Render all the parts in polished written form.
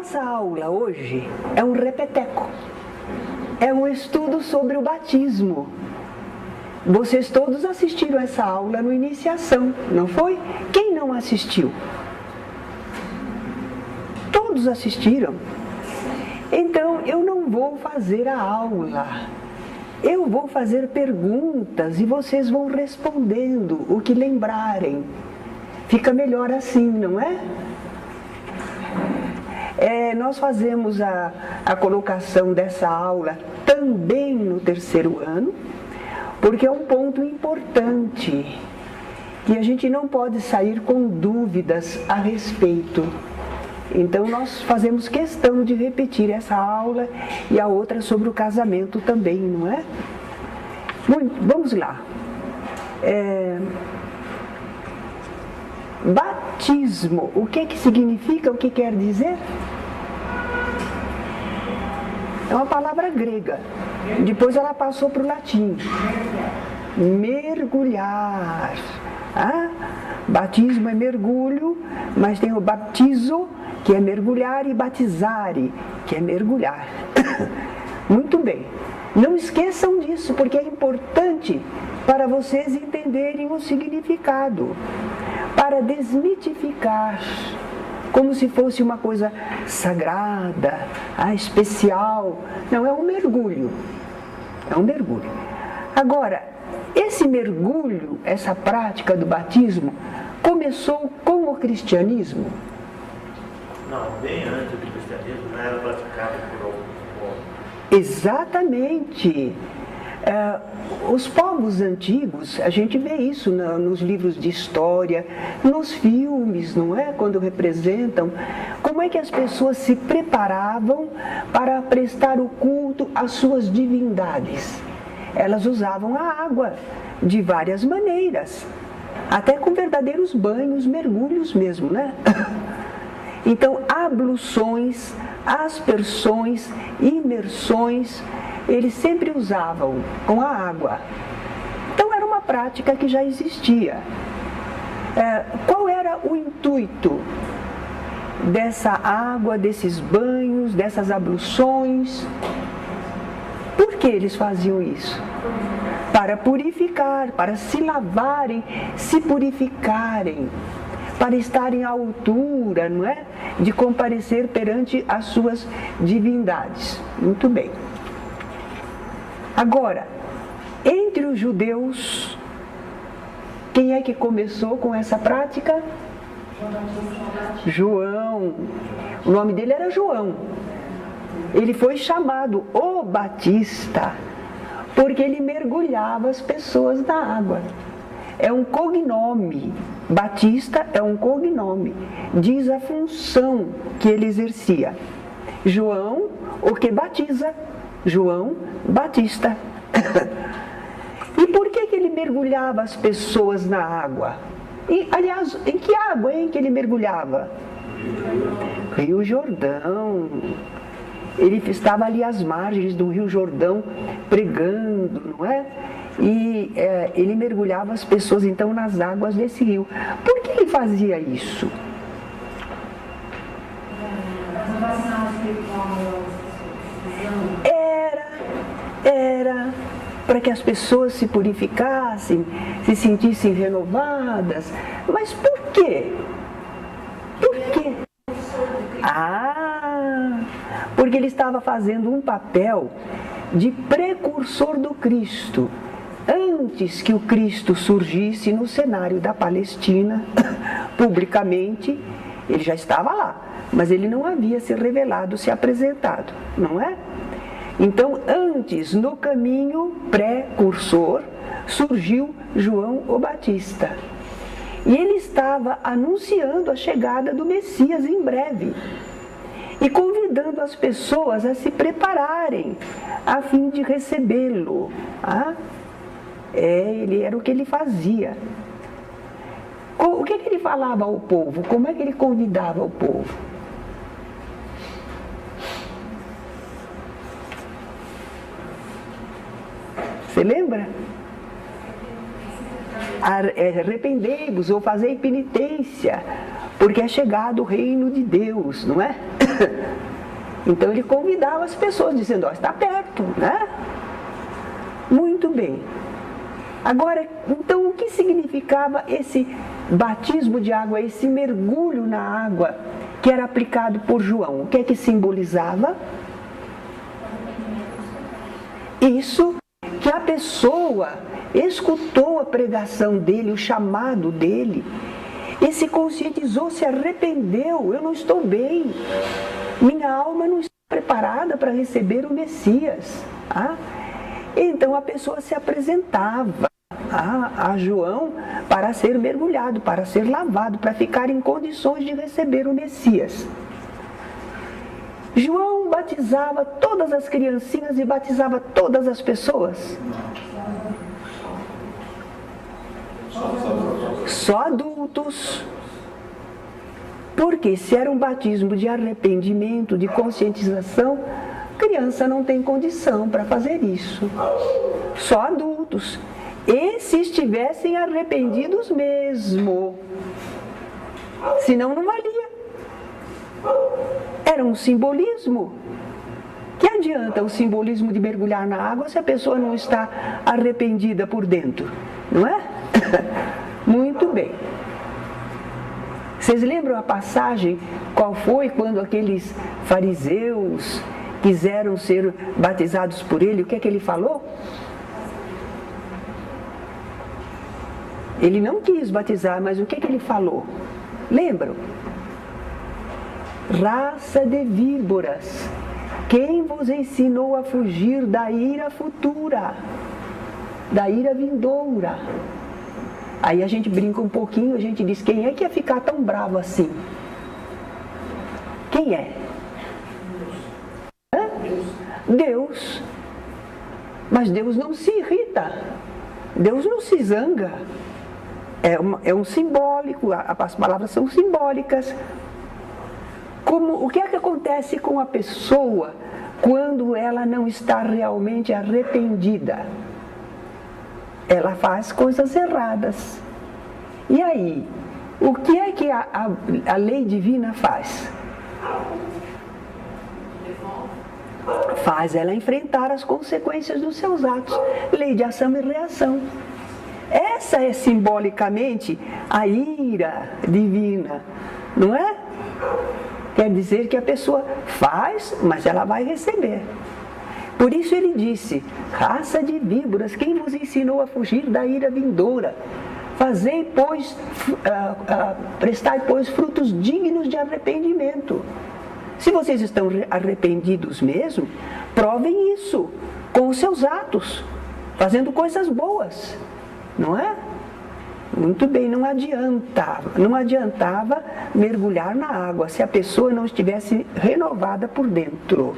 nossa aula hoje é um repeteco. É um estudo sobre o batismo. Vocês todos assistiram essa aula no Iniciação, não foi? Quem não assistiu? Todos assistiram. Então, eu não vou fazer a aula. Eu vou fazer perguntas e vocês vão respondendo o que lembrarem. Fica melhor assim, não é? Nós fazemos a colocação dessa aula também no terceiro ano, porque é um ponto importante que a gente não pode sair com dúvidas a respeito. Então nós fazemos questão de repetir essa aula e a outra sobre o casamento também, não é? Vamos lá. Batismo, o que significa, o que quer dizer? É uma palavra grega, depois ela passou para o latim. Mergulhar. Batismo é mergulho, mas tem o baptizo, que é mergulhar, e batizare, que é mergulhar. Muito bem. Não esqueçam disso, porque é importante para vocês entenderem o significado, para desmitificar, como se fosse uma coisa sagrada, especial. Não, é um mergulho. É um mergulho. Agora, esse mergulho, essa prática do batismo, começou com o cristianismo? Não, bem antes do cristianismo, não era praticado por algum povo. Exatamente. Os povos antigos, a gente vê isso nos livros de história, nos filmes, não é? Quando representam como é que as pessoas se preparavam para prestar o culto às suas divindades. Elas usavam a água de várias maneiras, até com verdadeiros banhos, mergulhos mesmo, né? Então, abluções, aspersões, imersões, eles sempre usavam com a água. Então era uma prática que já existia. Qual era o intuito dessa água, desses banhos, dessas abluções? Por que eles faziam isso? Para purificar, para se lavarem, se purificarem, para estarem à altura, não é? De comparecer perante as suas divindades. Muito bem. Agora, entre os judeus, quem é que começou com essa prática? João. O nome dele era João. Ele foi chamado o Batista, porque ele mergulhava as pessoas na água. É um cognome. Batista é um cognome. Diz a função que ele exercia. João, o que batiza. João Batista. E por que ele mergulhava as pessoas na água? E, aliás, em que água que ele mergulhava? Rio Jordão. Ele estava ali às margens do Rio Jordão pregando, não é? E ele mergulhava as pessoas então nas águas desse rio. Por que ele fazia isso? Era para que as pessoas se purificassem, se sentissem renovadas. Mas por quê? Por quê? Porque ele estava fazendo um papel de precursor do Cristo. Antes que o Cristo surgisse no cenário da Palestina, publicamente, ele já estava lá, mas ele não havia se revelado, se apresentado, não é? Então, antes, no caminho precursor, surgiu João o Batista. E ele estava anunciando a chegada do Messias em breve e convidando as pessoas a se prepararem a fim de recebê-lo. Ele era o que ele fazia. O que ele falava ao povo? Como é que ele convidava o povo? Você lembra? Arrependei-vos ou fazei penitência, porque é chegado o reino de Deus, não é? Então ele convidava as pessoas, dizendo, ó, está perto, né? Muito bem. Agora, então, o que significava esse batismo de água, esse mergulho na água que era aplicado por João? O que é que simbolizava? Isso, que a pessoa escutou a pregação dele, o chamado dele, e se conscientizou, se arrependeu. Eu não estou bem, minha alma não está preparada para receber o Messias. Tá? Então a pessoa se apresentava a João para ser mergulhado, para ser lavado, para ficar em condições de receber o Messias. João batizava todas as criancinhas e batizava todas as pessoas? Só adultos. Porque se era um batismo de arrependimento, de conscientização, criança não tem condição para fazer isso. Só adultos. E se estivessem arrependidos mesmo. Senão não valia. Era um simbolismo. Que adianta o simbolismo de mergulhar na água se a pessoa não está arrependida por dentro? Não é? Muito bem. Vocês lembram a passagem? Qual foi quando aqueles fariseus quiseram ser batizados por ele? O que é que ele falou? Ele não quis batizar, mas o que é que ele falou? Lembram? Raça de víboras, quem vos ensinou a fugir da ira futura, da ira vindoura? Aí a gente brinca um pouquinho, a gente diz, quem é que ia ficar tão bravo assim? Quem é? Hã? Deus. Mas Deus não se irrita, Deus não se zanga. É um simbólico, as palavras são simbólicas. O que é que acontece com a pessoa quando ela não está realmente arrependida? Ela faz coisas erradas. E aí, o que é que a lei divina faz? Faz ela enfrentar as consequências dos seus atos. Lei de ação e reação. Essa é simbolicamente a ira divina, não é? Quer dizer que a pessoa faz, mas ela vai receber. Por isso ele disse, raça de víboras, quem vos ensinou a fugir da ira vindoura? Fazei, pois, prestai, pois, frutos dignos de arrependimento. Se vocês estão arrependidos mesmo, provem isso com os seus atos, fazendo coisas boas, não é? Muito bem, não adiantava mergulhar na água se a pessoa não estivesse renovada por dentro.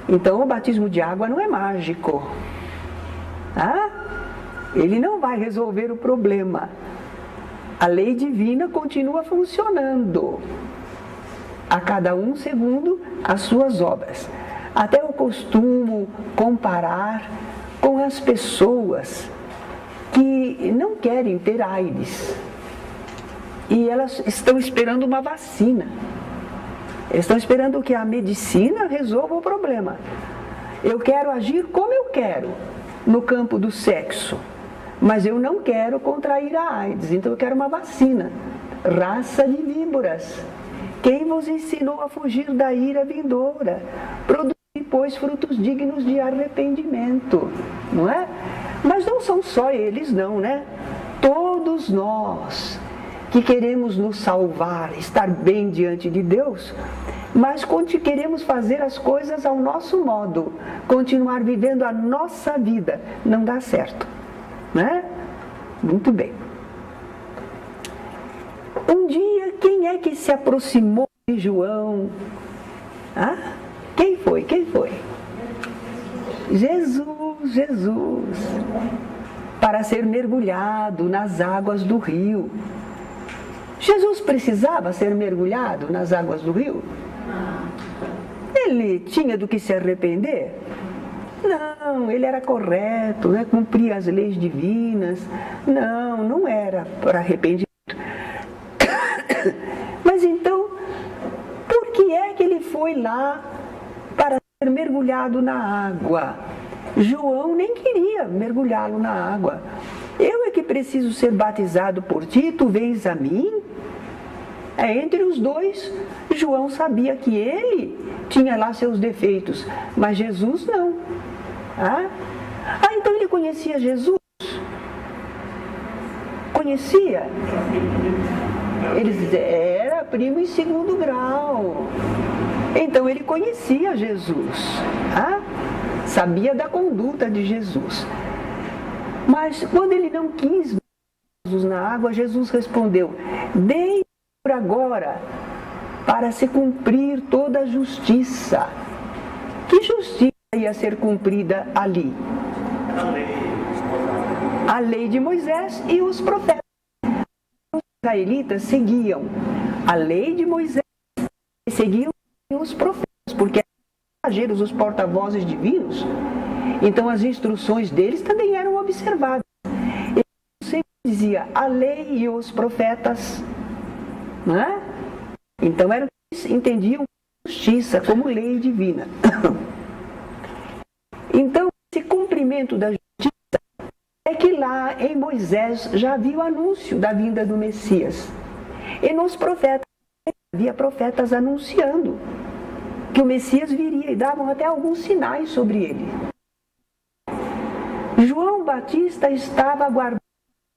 Então o batismo de água não é mágico. Tá? Ele não vai resolver o problema. A lei divina continua funcionando. A cada um segundo as suas obras. Até eu costumo comparar com as pessoas que não querem ter AIDS e elas estão esperando uma vacina. Eles estão esperando que a medicina resolva o problema. Eu quero agir como eu quero no campo do sexo, mas eu não quero contrair a AIDS, então eu quero uma vacina. Raça de víboras, quem vos ensinou a fugir da ira vindoura? Produzi, pois, frutos dignos de arrependimento, não é? Mas não são só eles não, né? Todos nós que queremos nos salvar, estar bem diante de Deus, mas queremos fazer as coisas ao nosso modo, continuar vivendo a nossa vida, não dá certo, né? Muito bem. Um dia, quem é que se aproximou de João? Ah? Quem foi? Quem foi? Jesus, para ser mergulhado nas águas do rio. Jesus precisava ser mergulhado nas águas do rio? Ele tinha do que se arrepender? Não, ele era correto, né? Cumpria as leis divinas. Não era para arrependimento. Mas então, por que é que ele foi lá para ser mergulhado na água. João nem queria mergulhá-lo na água. Eu é que preciso ser batizado por ti, tu vens a mim? Entre os dois, João sabia que ele tinha lá seus defeitos, mas Jesus não. Então ele conhecia Jesus? Conhecia? Ele era primo em segundo grau. Então ele conhecia Jesus. Sabia da conduta de Jesus. Mas quando ele não quis Jesus na água, Jesus respondeu: deixe por agora, para se cumprir toda a justiça. Que justiça ia ser cumprida ali? A lei de Moisés e os profetas. Os israelitas seguiam a lei de Moisés e seguiam os profetas, porque eram os mensageiros, os porta-vozes divinos. Então as instruções deles também eram observadas. Ele sempre dizia a lei e os profetas. Então eles entendiam justiça como lei divina. Então esse cumprimento da justiça é que lá em Moisés já havia o anúncio da vinda do Messias. E nos profetas havia profetas anunciando que o Messias viria e davam até alguns sinais sobre ele. João Batista estava aguardando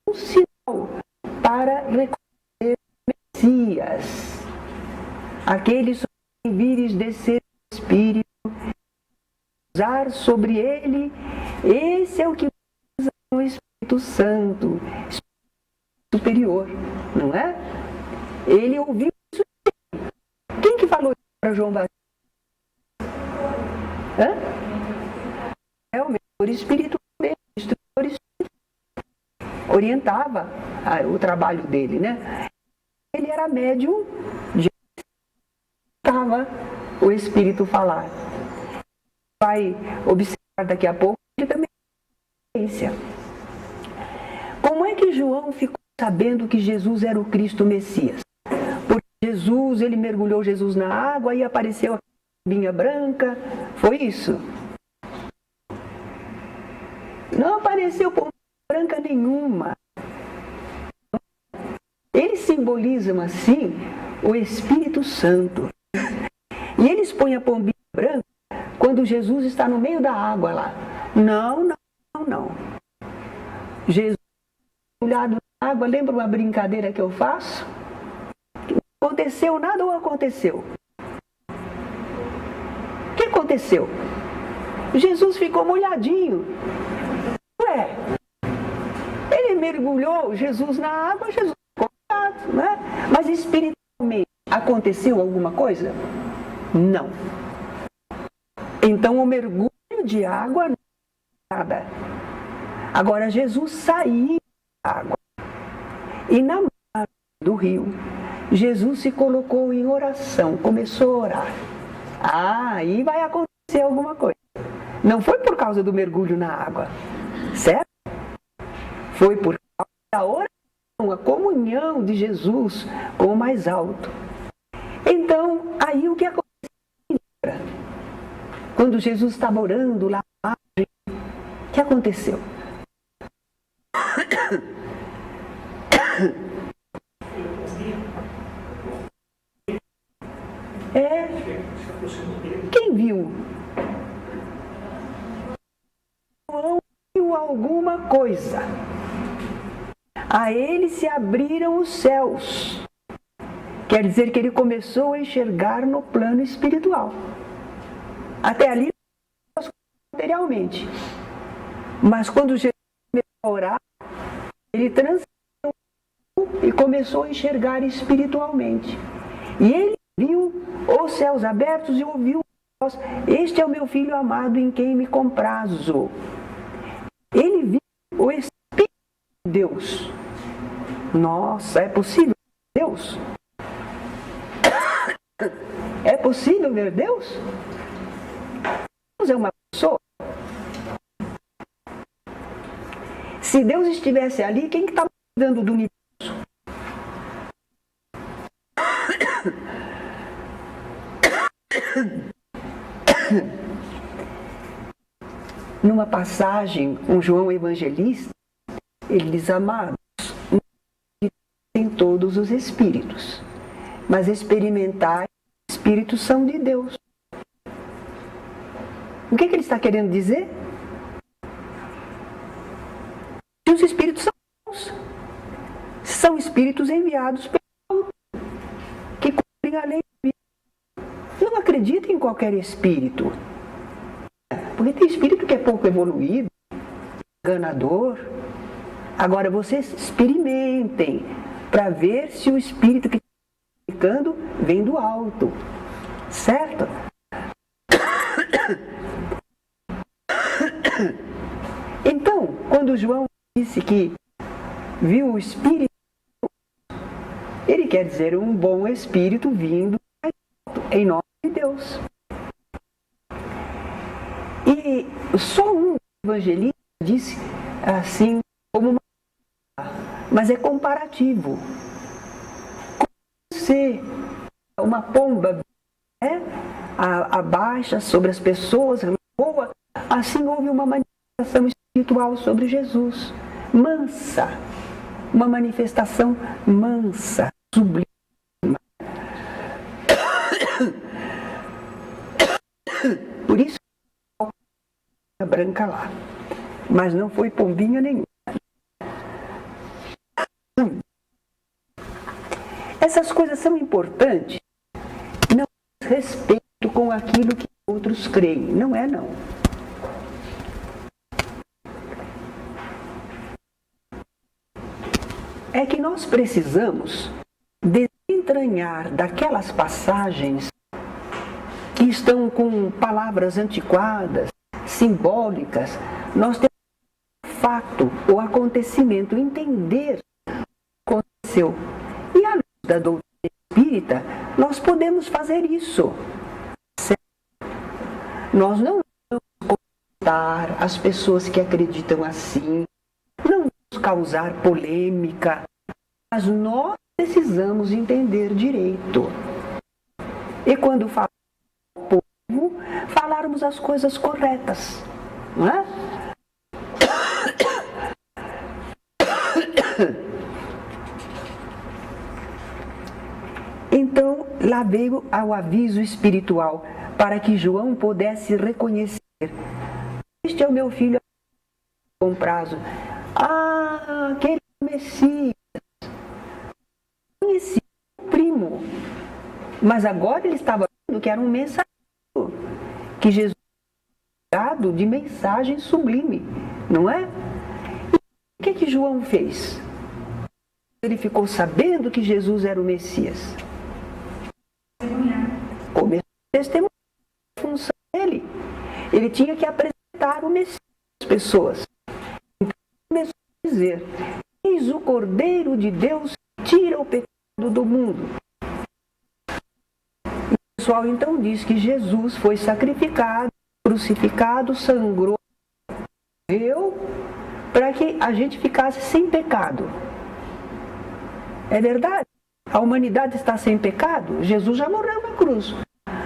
um sinal para reconhecer o Messias. Aquele sobre quem vires descer o Espírito, usar sobre ele, esse é o que usa o Espírito Santo, Espírito superior, não é? Ele ouviu isso. Quem que falou isso para João Batista? É o mentor espiritual dele, o instrutor espiritual. Orientava o trabalho dele, né? Ele era médium de escutava o Espírito falar. Vai observar daqui a pouco, ele também tem experiência. Como é que João ficou sabendo que Jesus era o Cristo Messias? Porque Jesus, ele mergulhou Jesus na água e apareceu a pombinha branca. Foi isso? Não apareceu pombinha branca nenhuma. Eles simbolizam assim o Espírito Santo. E eles põem a pombinha branca quando Jesus está no meio da água lá. Não. Jesus mergulhado na água, lembra uma brincadeira que eu faço? Não aconteceu nada ou aconteceu? O que aconteceu? Jesus ficou molhadinho. Ele mergulhou Jesus na água, Jesus ficou molhado, né? Mas espiritualmente aconteceu alguma coisa? Não. Então o mergulho de água não é nada. Agora Jesus saiu da água. E na margem do rio, Jesus se colocou em oração, começou a orar. Aí vai acontecer alguma coisa. Não foi por causa do mergulho na água, certo? Foi por causa da oração, a comunhão de Jesus com o mais alto. Então, aí o que aconteceu? Quando Jesus estava orando lá na margem, o que aconteceu? Quem viu? João viu alguma coisa. A ele se abriram os céus. Quer dizer que ele começou a enxergar no plano espiritual. Até ali, materialmente. Mas quando Jesus começou a orar, ele transcendeu e começou a enxergar espiritualmente. E ele viu os céus abertos e ouviu a voz: este é o meu filho amado em quem me comprazo. Ele viu o Espírito de Deus. Nossa, é possível ver Deus? É possível ver Deus? Deus é uma pessoa. Se Deus estivesse ali, quem que está cuidando do universo? Numa passagem com João Evangelista, ele diz: amados, em todos os espíritos, mas experimentar espíritos são de Deus. O que ele está querendo dizer? Que os espíritos são Deus. São espíritos enviados pelo alto, que cumprem a lei divina. Não acredita em qualquer espírito. Porque tem espírito que é pouco evoluído, enganador. Agora vocês experimentem para ver se o espírito que está explicando vem do alto. Certo? Então, quando João disse que viu o espírito, ele quer dizer um bom espírito vindo em nome de Deus. E só um evangelista disse assim como uma, mas é comparativo. Como se uma pomba abaixa sobre as pessoas, voa, assim houve uma manifestação espiritual sobre Jesus, mansa, uma manifestação mansa, sublime. Por isso a branca lá, mas não foi pombinha nenhuma. Essas coisas são importantes. Não respeito com aquilo que outros creem, não é não. É que nós precisamos desentranhar daquelas passagens que estão com palavras antiquadas, simbólicas. Nós temos o fato, o acontecimento, entender o que aconteceu. E à luz da doutrina espírita, nós podemos fazer isso. Certo? Nós não vamos comentar as pessoas que acreditam assim, não vamos causar polêmica, mas nós precisamos entender direito. E quando falamos ao povo, falarmos as coisas corretas, não é? Então, lá veio o aviso espiritual para que João pudesse reconhecer: este é o meu filho com prazo. Ah, aquele Messias. Conhecia o primo. Mas agora ele estava vendo que era um mensageiro, que Jesus tinha dado de mensagem sublime, não é? E o que João fez? Ele ficou sabendo que Jesus era o Messias. Começou a testemunhar a função dele. Ele tinha que apresentar o Messias às pessoas. Então começou a dizer: eis o Cordeiro de Deus que tira o pecado do mundo. E o pessoal então diz que Jesus foi sacrificado, crucificado, sangrou, morreu, para que a gente ficasse sem pecado. É verdade? A humanidade está sem pecado? Jesus já morreu na cruz,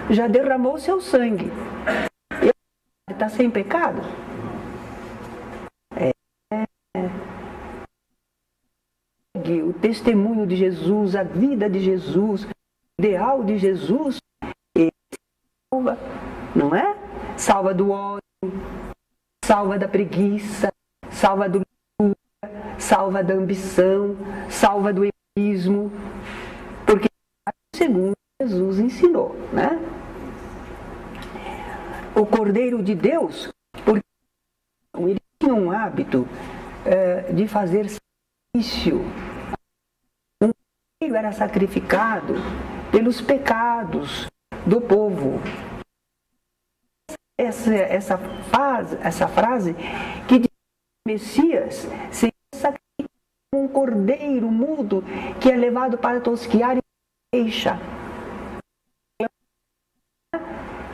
já derramou seu sangue. E está sem pecado? O testemunho de Jesus, a vida de Jesus, o ideal de Jesus, ele salva, não é? Salva do ódio, salva da preguiça, salva do loucura, salva da ambição, salva do egoísmo, porque segundo Jesus ensinou, né? O Cordeiro de Deus, porque ele tinha um hábito de fazer sacrifício. Um cordeiro era sacrificado pelos pecados do povo. Essa frase que diz que o Messias seria sacrificado como um cordeiro mudo que é levado para tosquiar e deixa.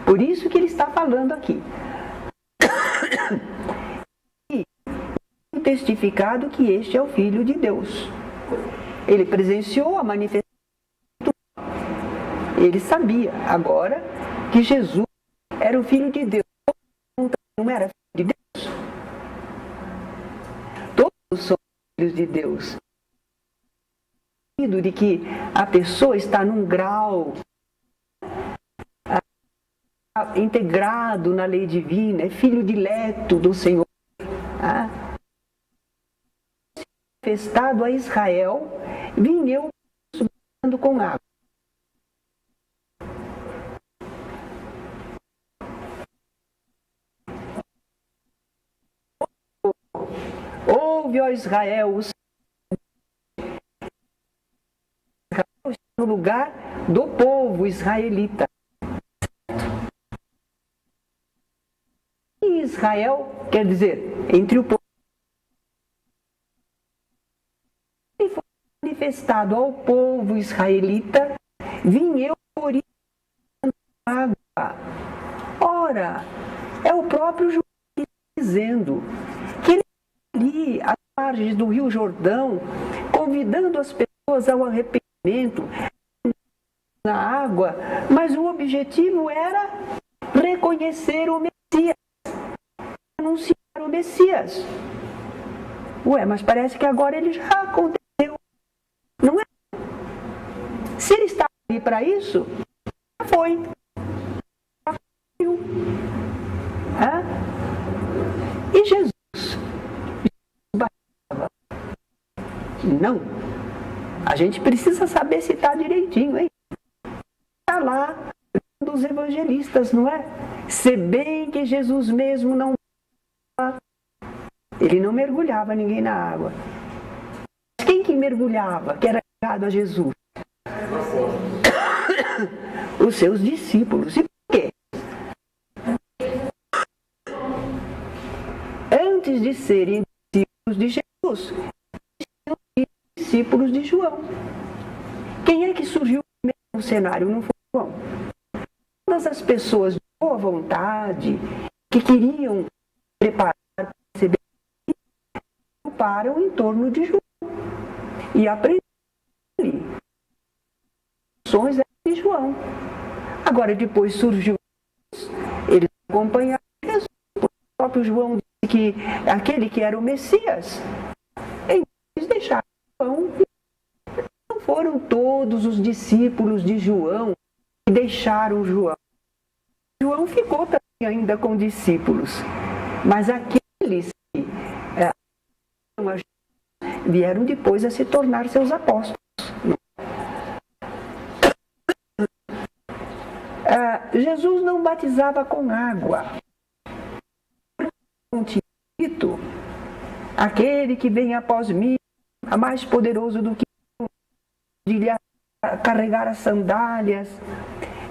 Por isso que ele está falando aqui. E testificado que este é o Filho de Deus. Ele presenciou a manifestação. Ele sabia. Agora, que Jesus era o Filho de Deus. Não era filho de Deus? Todos são filhos de Deus. De que a pessoa está num grau integrado na lei divina, é filho dileto do Senhor. Manifestado a Israel, vim eu subindo com água. Ouve, ó Israel, o no lugar do povo israelita. E Israel quer dizer, entre o povo. E foi manifestado ao povo israelita, vim eu por água. Ora, é o próprio João dizendo que ele ali, às margens do Rio Jordão, convidando as pessoas ao arrependimento na água, mas o objetivo era reconhecer o Messias, anunciar o Messias. Ué, mas parece que agora ele já aconteceu, não é? Se ele estava ali para isso, já foi. E Jesus batizava? Não. A gente precisa saber se está direitinho, hein? Está lá dos evangelistas, não é? Se bem que Jesus mesmo não... Ele não mergulhava ninguém na água. Quem que mergulhava, que era ligado a Jesus? Os seus discípulos. E por quê? Antes de serem discípulos de Jesus, discípulos de João. Quem é que surgiu no cenário? Não foi João. Todas as pessoas de boa vontade, que queriam preparar para receber, param em torno de João. E aprenderam ações de João. Agora, depois surgiu Jesus, eles acompanharam Jesus. O próprio João disse que aquele que era o Messias, eles deixaram João. Não foram todos os discípulos de João que deixaram João. João ficou também ainda com discípulos. Mas aqueles que vieram depois a se tornar seus apóstolos. Jesus não batizava com água. Aquele que vem após mim, é mais poderoso do que de lhe carregar as sandálias.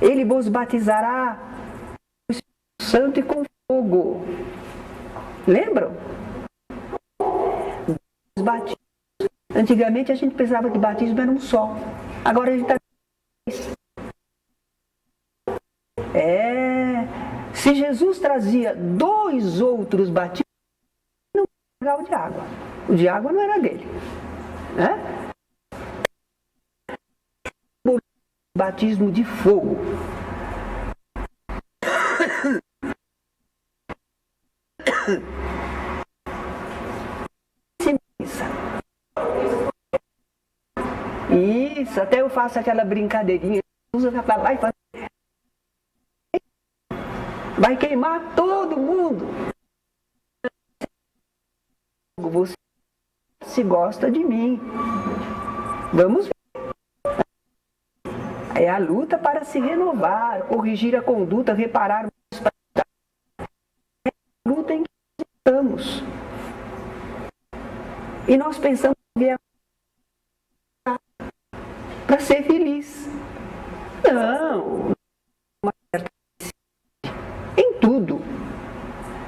Ele vos batizará com o Espírito Santo e com fogo. Lembram? Os batismos. Antigamente a gente pensava que batismo era um só. Agora a gente está... Se Jesus trazia 2 outros batismos, não era o de água. O de água não era dele. Né? Batismo de fogo. Isso, até eu faço aquela brincadeirinha. Vai queimar todo mundo. Você se gosta de mim. Vamos ver. É a luta para se renovar, corrigir a conduta, reparar mais para... É a luta em que estamos. E nós pensamos que é para ser feliz. Não. Em tudo.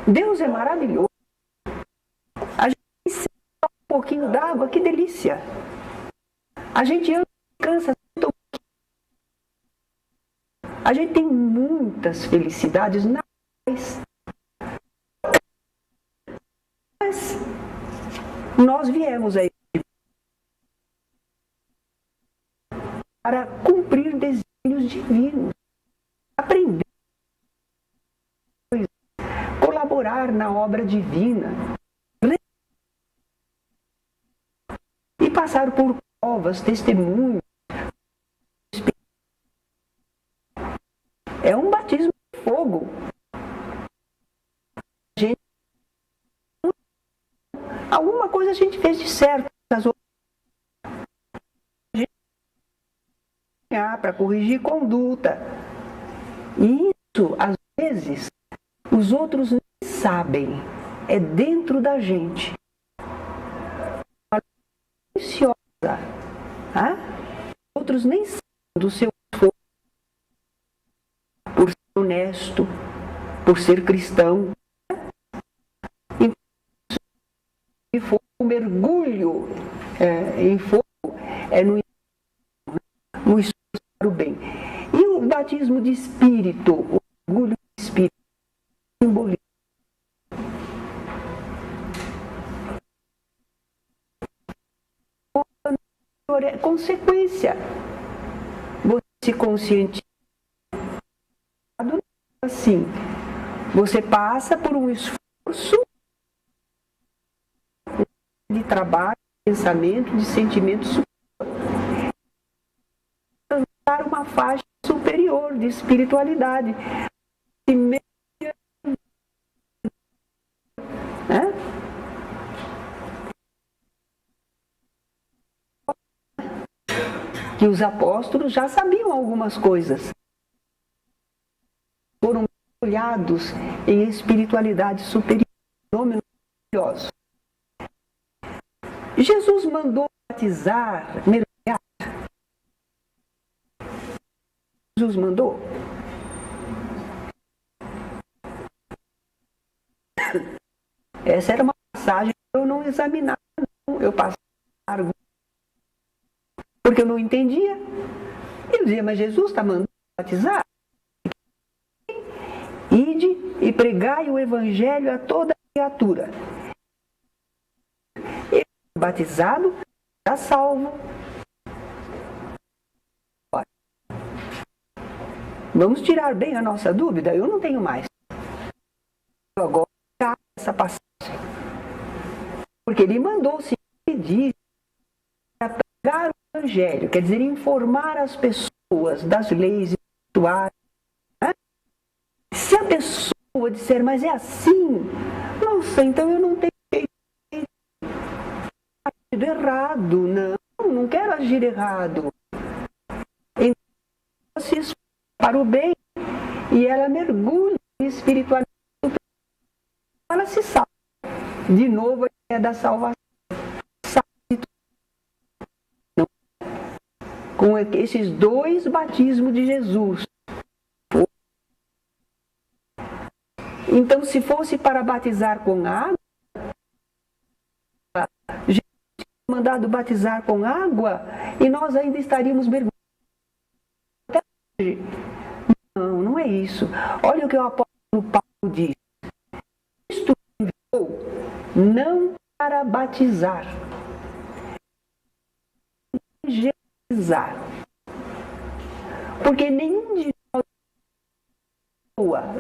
Deus é maravilhoso. A gente sente um pouquinho d'água, que delícia. A gente anda e cansa. A gente tem muitas felicidades naturais. Mas nós viemos aí para cumprir desígnios divinos. Aprender colaborar na obra divina e passar por provas, testemunhos. É um batismo de fogo. Alguma coisa a gente fez de certo, para corrigir conduta. E isso, às vezes, os outros nem sabem. É dentro da gente. Silenciosa. Tá? Outros nem sabem do seu esforço por ser honesto, por ser cristão. E fogo, o mergulho em fogo é no esforço para o bem. E o batismo de espírito, o mergulho de espírito, simboliza consequência. Você se conscientiza assim. Você passa por um esforço de trabalho, de pensamento, de sentimento superior. Para uma faixa superior de espiritualidade. Que os apóstolos já sabiam algumas coisas. Foram olhados em espiritualidade superior, fenômenos maravilhosos. Jesus mandou batizar, mergulhar. Jesus mandou. Essa era uma passagem que eu não examinava, não. Eu passava porque eu não entendia. Eu dizia, mas Jesus está mandando batizar? Ide e pregai o evangelho a toda criatura. Ele é batizado, está salvo. Vamos tirar bem a nossa dúvida? Eu não tenho mais. Eu agora essa passagem. Porque ele mandou se pedir para pregar o evangelho, quer dizer, informar as pessoas das leis espirituais. Né? Se a pessoa disser, mas é assim, nossa, então eu não tenho agido errado, não quero agir errado. Então, se esforça para o bem e ela mergulha em espiritualidade, ela se salva. De novo, a ideia da salvação. Com esses dois batismos de Jesus. Então, se fosse para batizar com água, Jesus tinha mandado batizar com água e nós ainda estaríamos mergulhando. Até hoje. Não, não é isso. Olha o que o apóstolo Paulo diz. Cristo enviou não para batizar, evangelizar. Porque nenhum de nós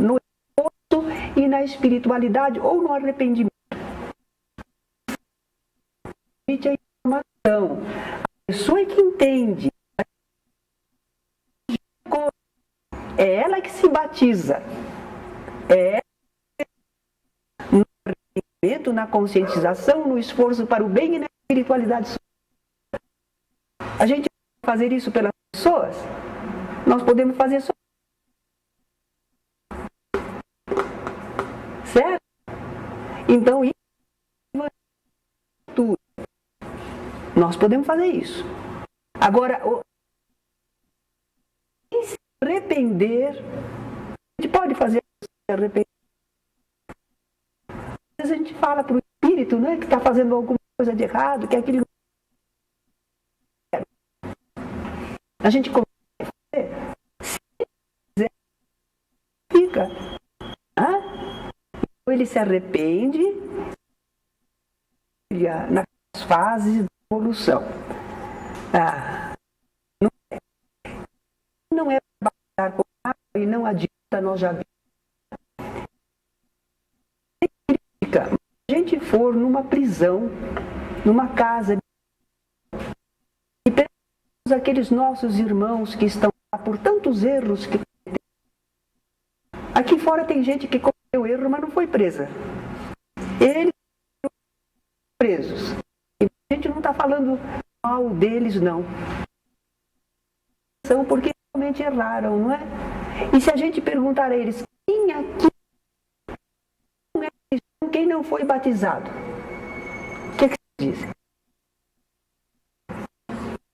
no esforço e na espiritualidade ou no arrependimento. A informação. A pessoa que entende é ela que se batiza. É ela no arrependimento, na conscientização, no esforço para o bem e na espiritualidade. A gente pode fazer isso pelas pessoas? Nós podemos fazer só. Certo? Então, isso é tudo. Nós podemos fazer isso. Agora, se arrepender, a gente pode fazer se arrepender. Às vezes a gente fala para o espírito, né, que está fazendo alguma coisa de errado, que aquele. A gente começa a fazer, se quiser, fica. Então ele se arrepende nas fases de evolução. Não é para batizar com água e não adianta, nós já vimos. for numa prisão, numa casa, e pensamos aqueles nossos irmãos que estão lá por tantos erros que cometeram. Aqui fora tem gente que cometeu erro, mas não foi presa. Eles foram presos. E a gente não está falando mal deles, não. São porque realmente erraram, não é? E se a gente perguntar a eles, quem aqui não é cristão, quem não foi batizado? O que vocês dizem?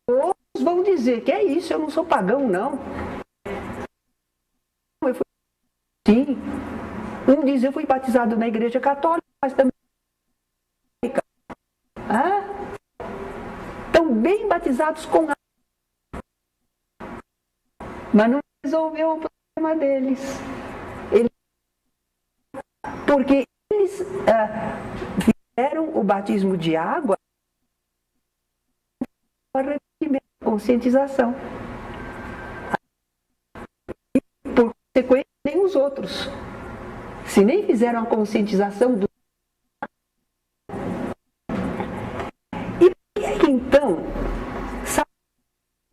Outros vão dizer, que é isso, eu não sou pagão, não. Eu fui... Sim. Um diz, eu fui batizado na igreja católica, mas também estão bem batizados com água. Mas não resolveu o problema deles. Porque eles fizeram o batismo de água para arrependimento, conscientização. E, por consequência, nem os outros. Se nem fizeram a conscientização do... E por que então, sabe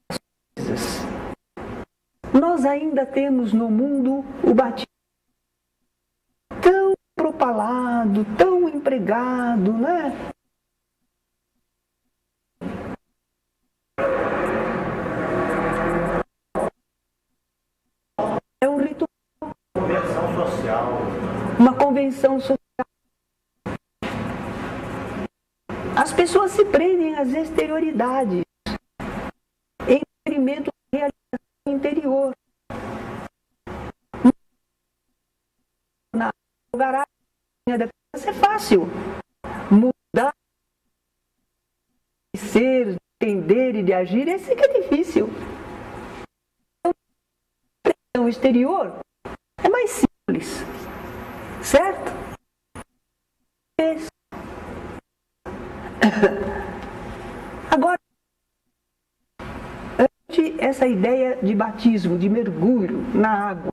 as coisas? Nós ainda temos no mundo o batismo tão propalado, tão empregado, né? É um ritual. Convenção social. Uma convenção social. As pessoas se prendem às exterioridades em detrimento da realização interior. Na garagem da criança é fácil. Mudar de ser, de entender e de agir, esse que é difícil. A pressão exterior é mais simples. Certo? Agora, ante essa ideia de batismo, de mergulho na água,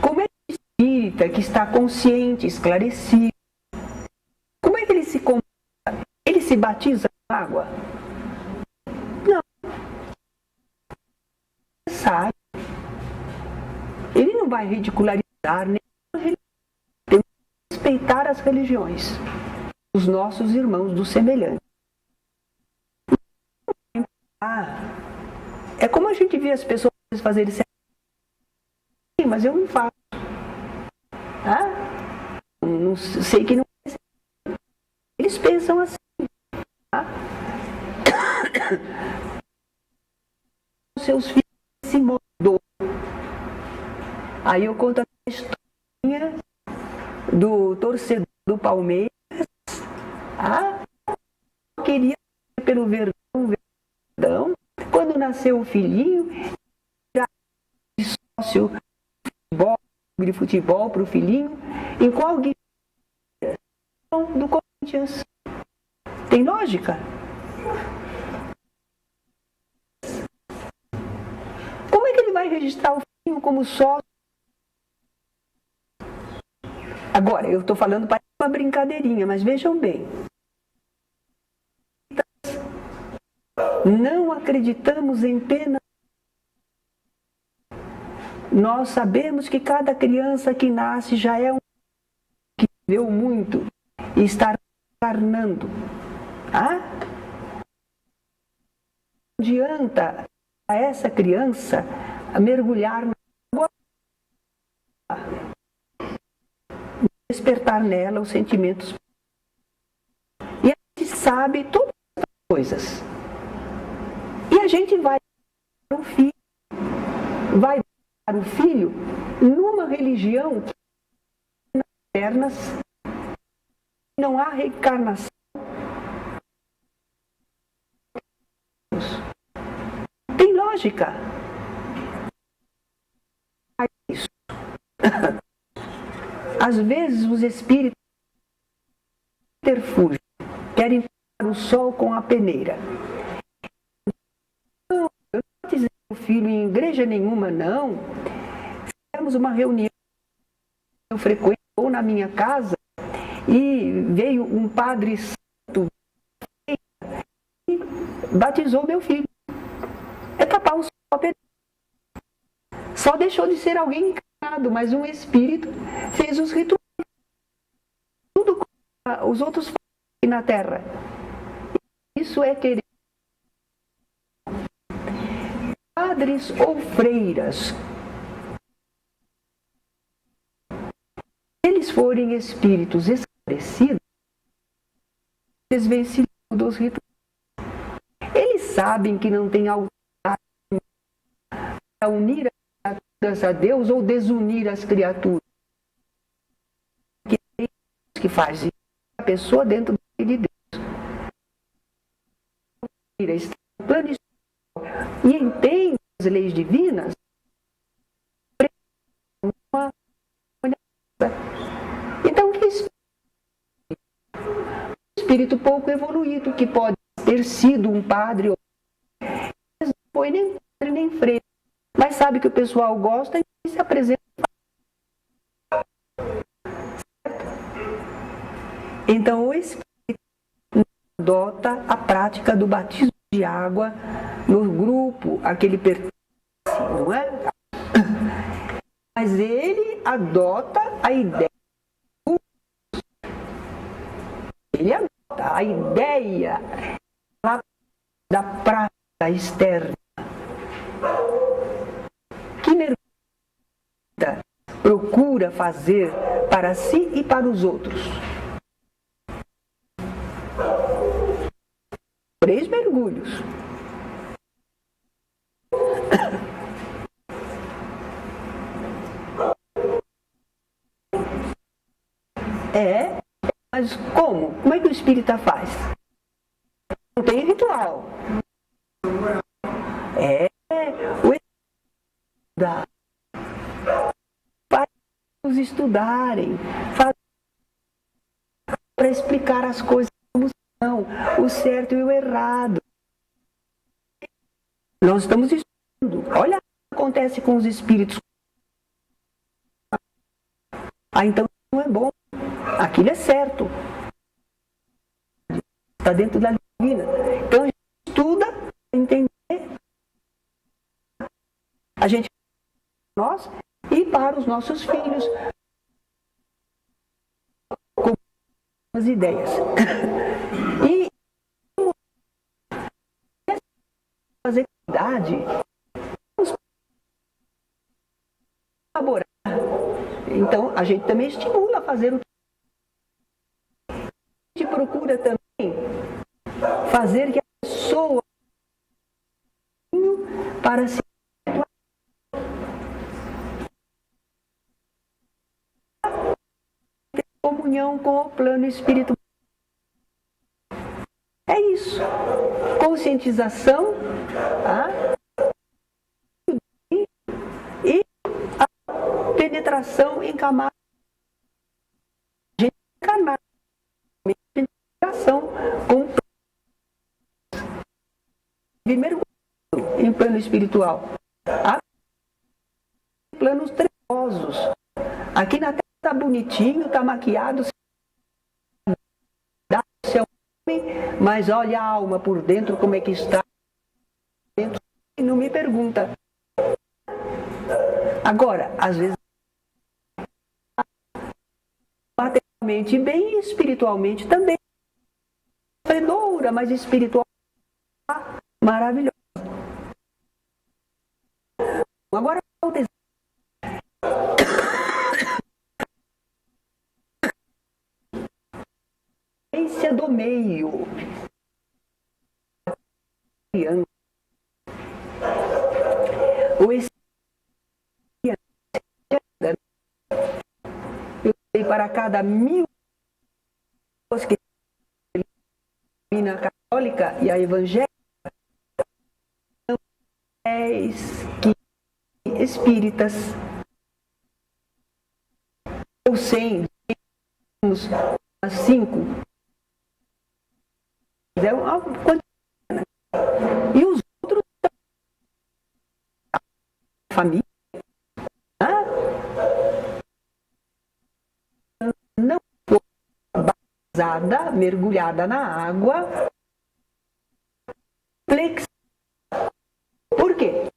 como é que o espírita que está consciente, esclarecido, como é que ele se comporta? Ele se batiza na água? Não. Sabe? Ele não vai ridicularizar nem tem que respeitar as religiões, os nossos irmãos do semelhante. É como a gente vê as pessoas fazerem isso. Sim, mas eu não faço. Não sei que não é. Eles pensam assim. Os seus filhos se moldou. Aí eu conto a história do torcedor do Palmeiras. Queria pelo Verdão. Quando nasceu o filhinho, de sócio de futebol para o filhinho, em qual guia? Do Corinthians. Tem lógica? Como é que ele vai registrar o filhinho como sócio? Agora, eu estou falando para uma brincadeirinha, mas vejam bem. Não acreditamos em pena. Nós sabemos que cada criança que nasce já é um que viveu muito e está encarnando. Não adianta a essa criança mergulhar na água, despertar nela os sentimentos. E a gente sabe todas as coisas. E a gente vai dar o filho numa religião que não há eternas, não há reencarnação. Tem lógica. Isso. Às vezes os espíritos interfúgio querem pegar o sol com a peneira. Não, eu não batizei o filho em igreja nenhuma, não. Fizemos uma reunião frequente ou na minha casa e veio um padre santo e batizou meu filho. É tapar um sol. Só deixou de ser alguém encarnado, mas um espírito fez os rituais. Tudo como os outros fazem na Terra. Isso é querer. Padres ou freiras, se eles forem espíritos esclarecidos, eles vencem dos rituais. Eles sabem que não tem autoridade para unir as criaturas a Deus ou desunir as criaturas. Que faz isso a pessoa dentro do reino de Deus. Está no plano espiritual e entende as leis divinas. Então, que espírito pouco evoluído, que pode ter sido um padre, ou não foi nem padre nem freira, mas sabe que o pessoal gosta e se apresenta. Então, o espírito adota a prática do batismo de água no grupo a que ele pertence, não é? Mas ele adota a ideia. Ele adota a ideia da prática externa. Que mergulha procura fazer para si e para os outros. 3 mergulhos. Mas como? Como é que o espírita faz? Não tem ritual. O espírita faz os estudarem, faz para explicar as coisas como são, o certo e o errado. Nós estamos estudando. Olha o que acontece com os espíritos. Então não é bom. Aquilo é certo. Está dentro da divina. Então a gente estuda para entender. A gente nós e para os nossos filhos com as ideias. E fazer idade, elaborar. Então a gente também estimula a fazer o a gente procura também fazer que a pessoa para se ter comunhão com o plano espiritual. É isso. Conscientização, tá? E a penetração em camadas. A gente encarnar. Penetração com mergulho em plano espiritual. Há planos trevosos. Aqui na Terra está bonitinho, está maquiado, dá o seu nome, mas olha a alma por dentro, como é que está. Dentro, e não me pergunta. Agora, às vezes, materialmente bem e espiritualmente também. Sofredora, mas espiritual maravilhosa. Agora, o essência do meio. O eu sei para cada 1000 pessoas que a católica e a evangélica, 10 espíritas ou 100, 5. É uma quantidade. E os outros, família, não mergulhada na água, flexão. Por quê?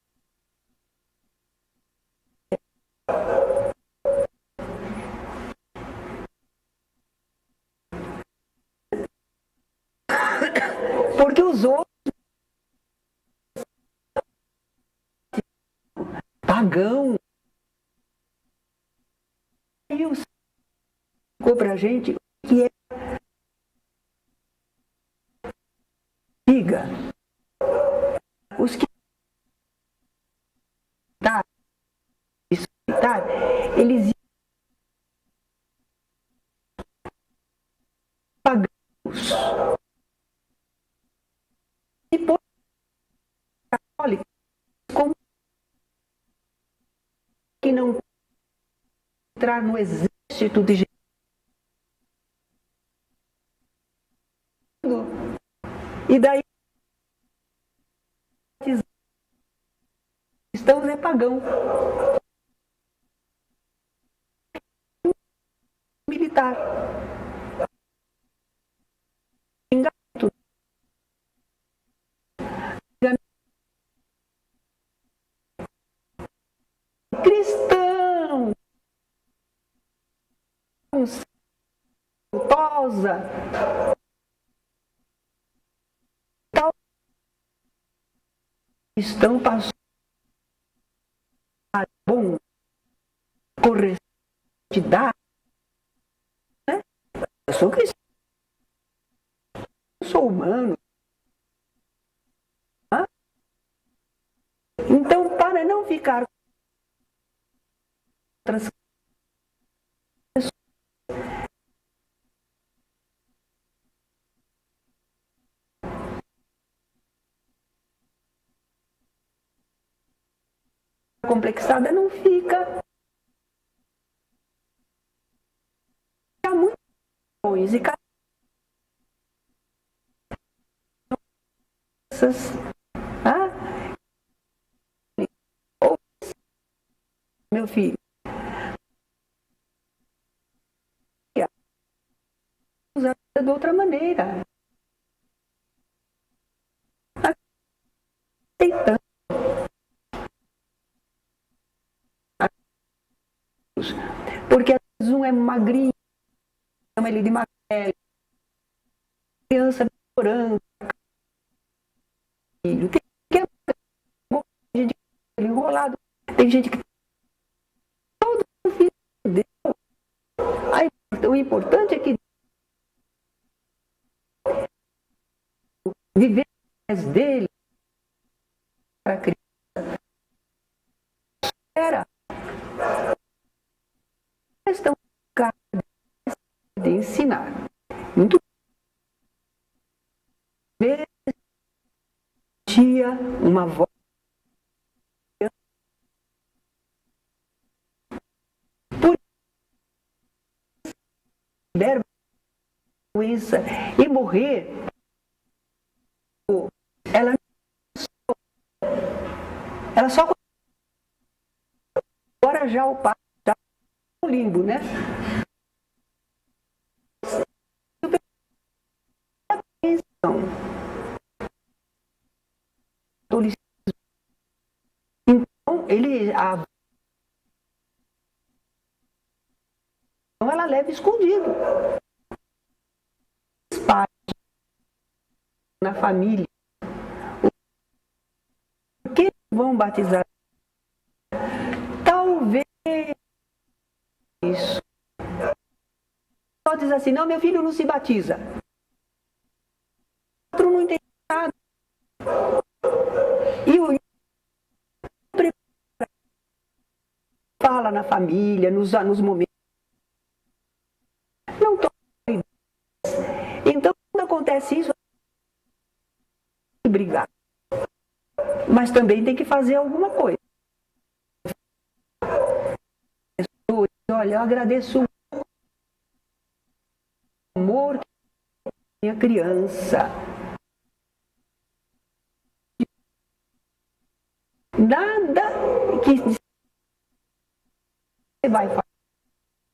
Porque os outros pagão e o ficou pra gente que é diga os que tá eles pagãos e por católicos como que não entrar no exército de Jesus. E daí estamos é pagão militar. Cristão, tosa, tal cristão passou a bom correspondidade, né? Eu sou cristão, eu sou humano. Tá? Então, para não ficar outras complexada não fica. Há muitas coisas e cabeças, tá? Ou, meu filho, usar de outra maneira. Aceitando. Porque às vezes um é magrinho, chama ele de magrelo, criança chorando, tem gente que é enrolado, tem gente que todo filho de Deus. Aí, o importante é que viver mais dele para a criança era questão de ensinar. Muito bem. Tia, uma avó. Por der doença e morrer, ela só agora já o pai está no limbo, né? Então, ela leva escondido. Os pais na família, por que vão batizar? Talvez isso. Só diz assim, não, meu filho não se batiza. O outro não entende nada. E o fala na família, nos momentos. Não estou. Então, quando acontece isso, tem que brigar. Mas também tem que fazer alguma coisa. Olha, eu agradeço o amor que minha criança. Nada que você vai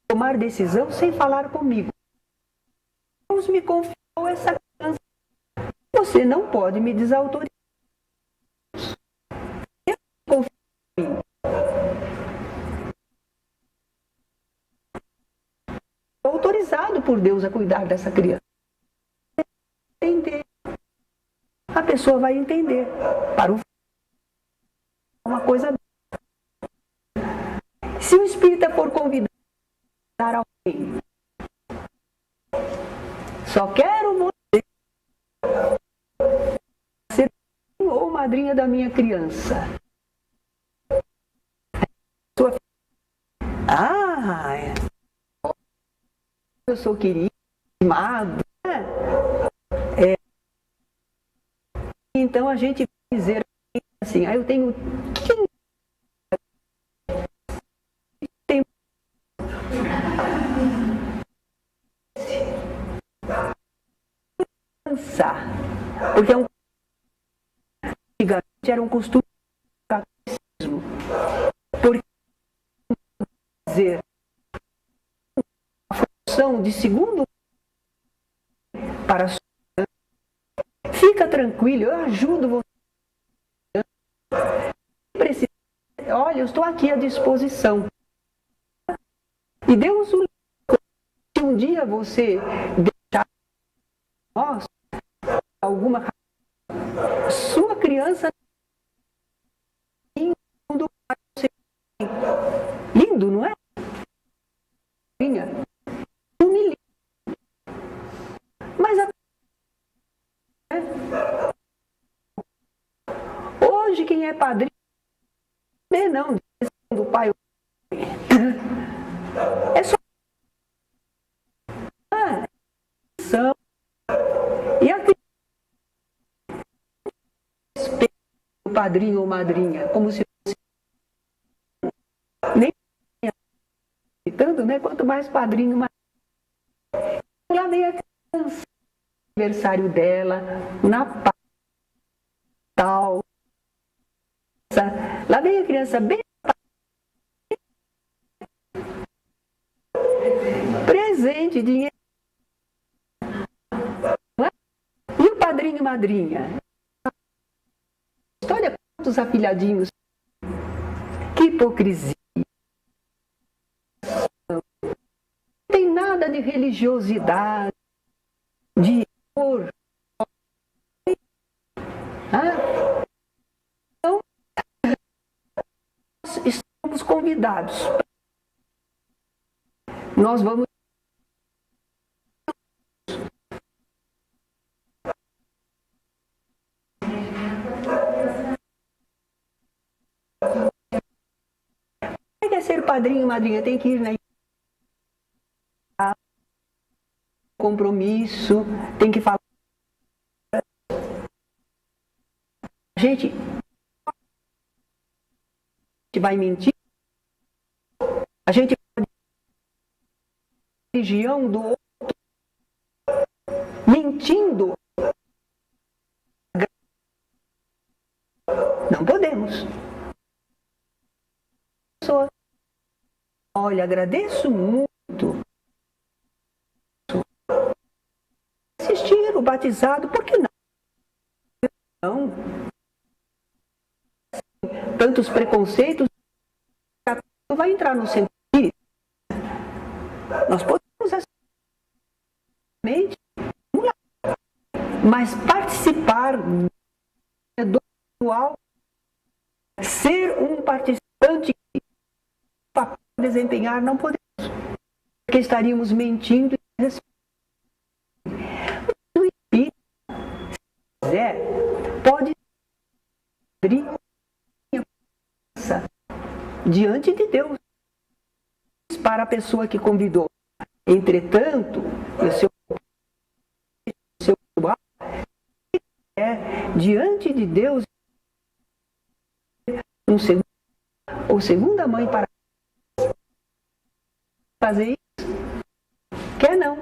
tomar decisão sem falar comigo. Deus me confiou essa criança. Você não pode me desautorizar. Eu confio em mim. Estou autorizado por Deus a cuidar dessa criança. Entender. A pessoa vai entender. Para o uma coisa. Se o espírita for convidar alguém, só quero você ser ou madrinha da minha criança. Eu sou querido, amado. Então a gente vai dizer assim, eu tenho 15 porque antigamente era um costume do catolicismo. Porque dizer a função de segundo para a sua criança, fica tranquilo, eu ajudo você. Precisa, olha, eu estou aqui à disposição. E Deus o livre. Se um dia você deixar nós alguma sua criança lindo, não é? Humilde. Mas hoje quem é padrinho não do pai é só e a respeito do padrinho ou madrinha, como se fosse nem tanto, né? Quanto mais padrinho, mais lá vem a criança, aniversário dela, na tal, lá vem a criança bem presente, dinheiro. E o padrinho e madrinha? Olha quantos afilhadinhos. Que hipocrisia. Não tem nada de religiosidade, de amor. Então, nós estamos convidados. Nós vamos ser padrinho e madrinha, tem que ir na compromisso, tem que falar. A gente vai mentir, a gente vai religião do outro, mentindo. Não podemos. Olha, agradeço muito assistir o batizado, por que não? Não. Tantos preconceitos, vai entrar no centro espírita. Nós podemos assistir, mas participar do ritual, ser um participante para desempenhar, não podemos, porque estaríamos mentindo e o espírito, se quiser, pode abrir diante de Deus para a pessoa que convidou. Entretanto, o seu diante de Deus um segundo ou segunda mãe para fazer isso? Quer não?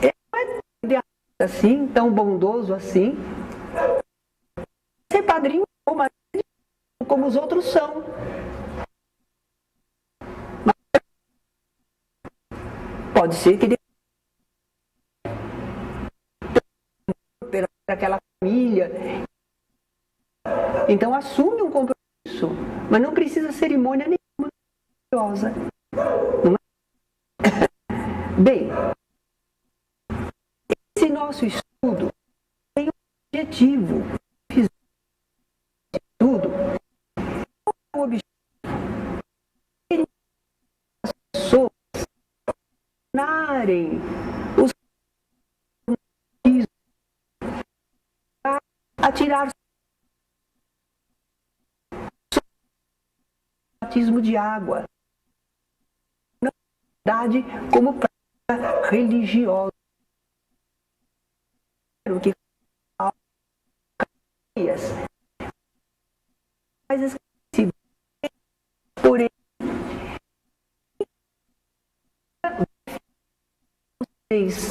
Ele não é assim, tão bondoso assim. Ser padrinho ou madrinha como os outros são. Mas Pode ser que pela aquela família. Então assume um compromisso, mas não precisa cerimônia nenhuma religiosa. Não é? Bem, esse nosso estudo tem um objetivo. Tudo. Qual é o objetivo? As pessoas tornarem os a tirar batismo de água, na verdade, como prática religiosa, que mas por ele vocês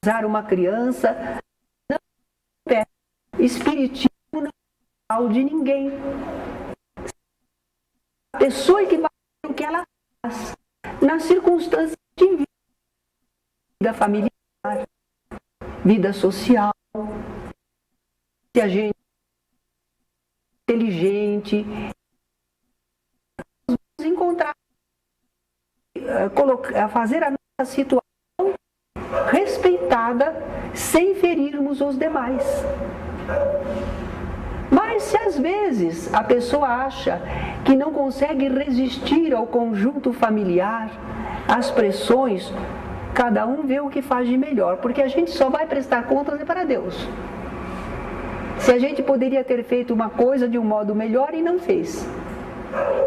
usar uma criança, não é espiritismo, não é mal de ninguém. A pessoa que vai fazer o que ela faz nas circunstâncias de vida familiar, vida social, se a gente é inteligente, vamos encontrar, fazer a nossa situação respeitada sem ferirmos os demais. Mas se às vezes a pessoa acha que não consegue resistir ao conjunto familiar, às pressões, cada um vê o que faz de melhor, porque a gente só vai prestar contas para Deus. Se a gente poderia ter feito uma coisa de um modo melhor e não fez.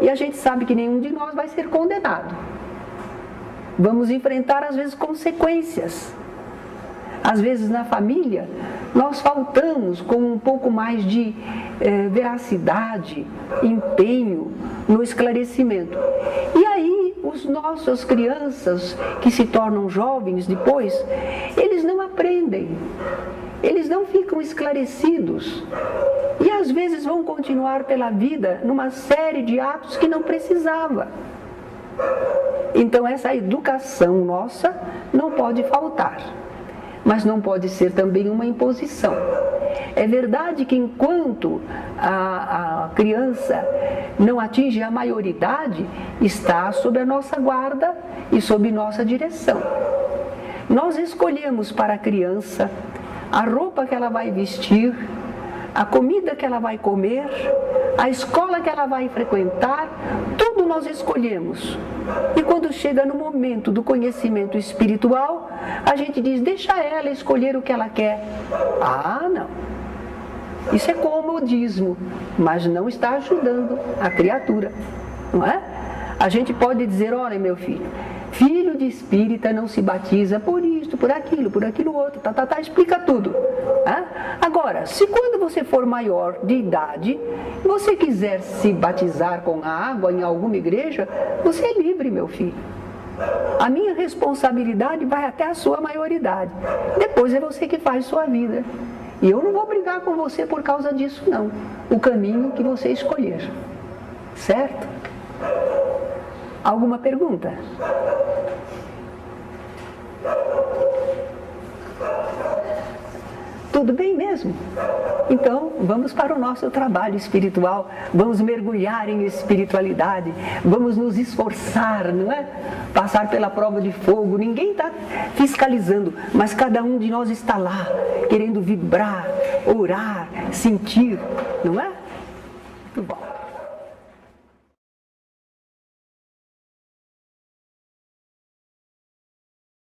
E a gente sabe que nenhum de nós vai ser condenado. Vamos enfrentar, às vezes, consequências. Às vezes, na família, nós faltamos com um pouco mais de veracidade, empenho no esclarecimento. E aí, as nossas crianças, que se tornam jovens depois, eles não aprendem. Eles não ficam esclarecidos. E, às vezes, vão continuar pela vida numa série de atos que não precisava. Então essa educação nossa não pode faltar, mas não pode ser também uma imposição. É verdade que enquanto a criança não atinge a maioridade, está sob a nossa guarda e sob nossa direção. Nós escolhemos para a criança a roupa que ela vai vestir, a comida que ela vai comer, a escola que ela vai frequentar, tudo nós escolhemos. E quando chega no momento do conhecimento espiritual, a gente diz, deixa ela escolher o que ela quer. Ah, não. Isso é comodismo, mas não está ajudando a criatura, não é? A gente pode dizer, olha meu filho, filho de espírita não se batiza por isto, por aquilo outro, explica tudo. Agora, se quando você for maior de idade, você quiser se batizar com a água em alguma igreja, você é livre, meu filho. A minha responsabilidade vai até a sua maioridade. Depois é você que faz sua vida. E eu não vou brigar com você por causa disso, não. O caminho que você escolher. Certo? Alguma pergunta? Tudo bem mesmo? Então, vamos para o nosso trabalho espiritual, vamos mergulhar em espiritualidade, vamos nos esforçar, não é? Passar pela prova de fogo, ninguém está fiscalizando, mas cada um de nós está lá, querendo vibrar, orar, sentir, não é? Muito bom.